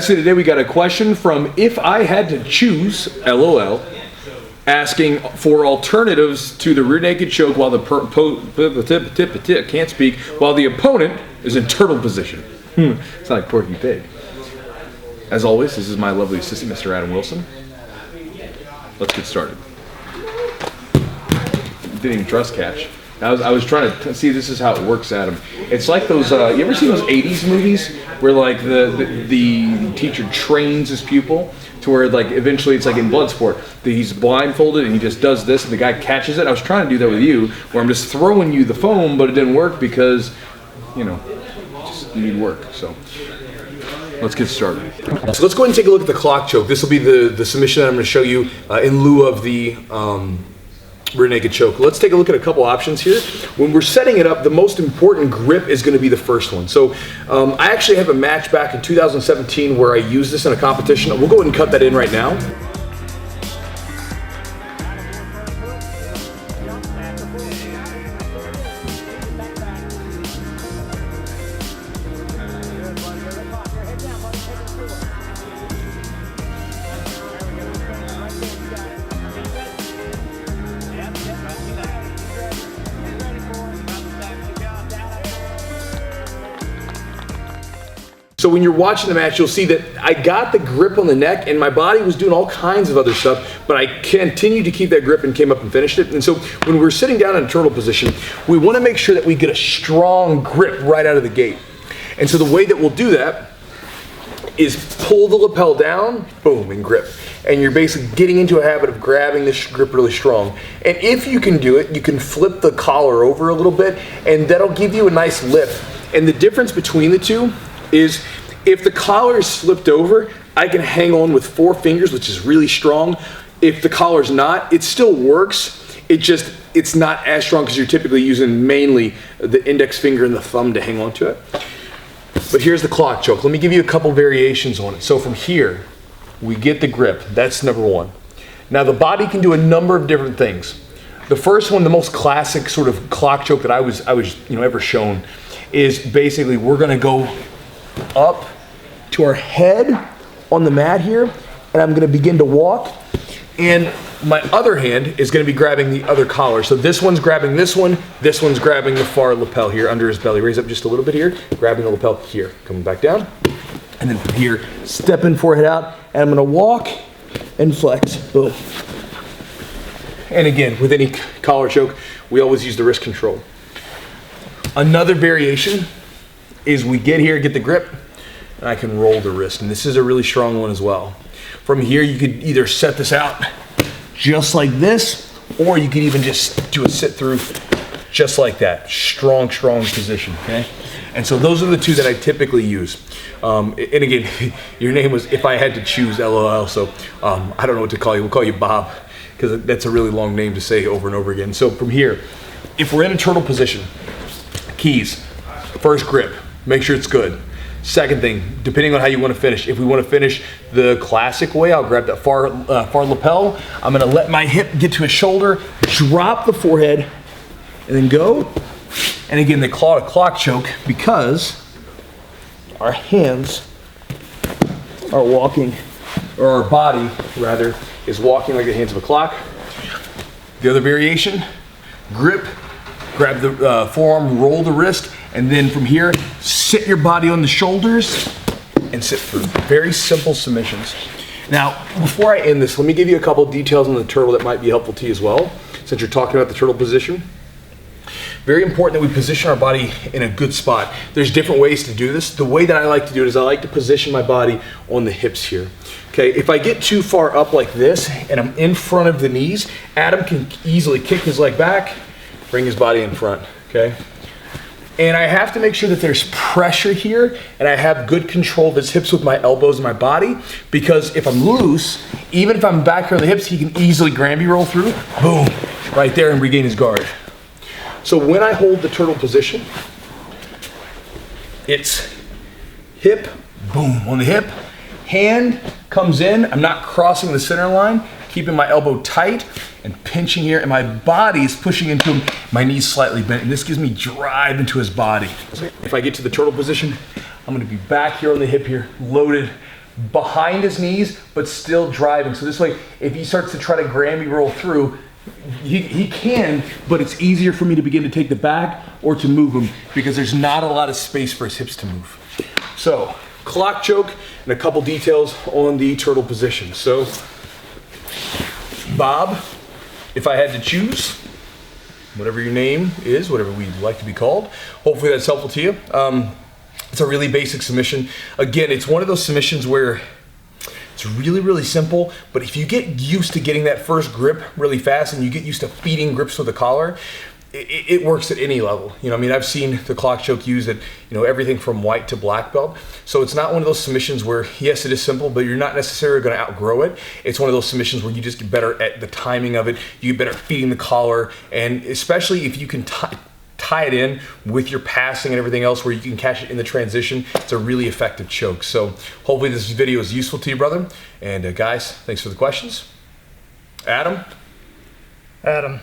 So today we got a question from If I Had to Choose, LOL, asking for alternatives to the rear naked choke while the can't speak, while the opponent is in turtle position. It's like Porky Pig. As always, this is my lovely assistant, Mr. Adam Wilson. Let's get started. Didn't even trust catch. I was trying to see, this is how it works, Adam. It's like those, you ever seen those 80s movies where like the teacher trains his pupil to where like eventually it's like in Bloodsport, that he's blindfolded and he just does this and the guy catches it? I was trying to do that with you, where I'm just throwing you the foam, but it didn't work because, you know, just need work. So let's get started. So let's go ahead and take a look at the clock choke. This will be the submission that I'm going to show you in lieu of the rear naked choke. Let's take a look at a couple options here. When we're setting it up, the most important grip is going to be the first one. So I actually have a match back in 2017 where I used this in a competition. We'll go ahead and cut that in right now. So when you're watching the match, you'll see that I got the grip on the neck and my body was doing all kinds of other stuff, but I continued to keep that grip and came up and finished it. And so when we're sitting down in a turtle position, we want to make sure that we get a strong grip right out of the gate. And so the way that we'll do that is pull the lapel down, boom, and grip. And you're basically getting into a habit of grabbing this grip really strong. And if you can do it, you can flip the collar over a little bit and that'll give you a nice lift. And the difference between the two is if the collar is slipped over, I can hang on with 4 fingers, which is really strong. If the collar's not, it still works. It's not as strong because you're typically using mainly the index finger and the thumb to hang on to it. But here's the clock choke. Let me give you a couple variations on it. So from here, we get the grip. That's number one. Now the body can do a number of different things. The first one, the most classic sort of clock choke that I was ever shown, is basically we're gonna go up to our head on the mat here, and I'm gonna begin to walk, and my other hand is gonna be grabbing the other collar. So this one's grabbing this one's grabbing the far lapel here under his belly. Raise up just a little bit here, grabbing the lapel here, coming back down, and then from here, stepping forehead out, and I'm gonna walk and flex, boom. And again, with any collar choke, we always use the wrist control. Another variation is we get here, get the grip, and I can roll the wrist. And this is a really strong one as well. From here, you could either set this out just like this, or you could even just do a sit through just like that. Strong, strong position, okay? And so those are the two that I typically use. And again, your name was If I Had to Choose, LOL, so I don't know what to call you. We'll call you Bob, because that's a really long name to say over and over again. So from here, if we're in a turtle position, keys, first grip, make sure it's good. Second thing, depending on how you want to finish. If we want to finish the classic way, I'll grab that far lapel. I'm going to let my hip get to a shoulder, drop the forehead, and then go. And again, they call it a clock choke because our hands are walking, or our body rather, is walking like the hands of a clock. The other variation, grip, grab the forearm, roll the wrist, and then from here, sit your body on the shoulders and sit through. Very simple submissions. Now, before I end this, let me give you a couple of details on the turtle that might be helpful to you as well, since you're talking about the turtle position. Very important that we position our body in a good spot. There's different ways to do this. The way that I like to do it is I like to position my body on the hips here. Okay, if I get too far up like this and I'm in front of the knees, Adam can easily kick his leg back, bring his body in front, okay? And I have to make sure that there's pressure here and I have good control of his hips with my elbows and my body, because if I'm loose, even if I'm back here on the hips, he can easily Granby roll through, boom, right there, and regain his guard. So when I hold the turtle position, it's hip, boom, on the hip, hand comes in, I'm not crossing the center line, keeping my elbow tight and pinching here, and my body's pushing into him, my knees slightly bent, and this gives me drive into his body. If I get to the turtle position, I'm gonna be back here on the hip here, loaded, behind his knees, but still driving. So this way, if he starts to try to Grammy roll through, he can, but it's easier for me to begin to take the back or to move him because there's not a lot of space for his hips to move. So, clock choke and a couple details on the turtle position. So, Bob, if I had to choose, whatever your name is, whatever we'd like to be called, hopefully that's helpful to you. It's a really basic submission. Again, it's one of those submissions where it's really, really simple, but if you get used to getting that first grip really fast and you get used to feeding grips with the collar, it works at any level. You know, I mean, I've seen the clock choke used at, you know, everything from white to black belt. So it's not one of those submissions where, yes, it is simple, but you're not necessarily going to outgrow it. It's one of those submissions where you just get better at the timing of it. You get better at feeding the collar, and especially if you can tie it in with your passing and everything else where you can catch it in the transition, it's a really effective choke. So hopefully this video is useful to you, brother. And guys, thanks for the questions. Adam? Adam.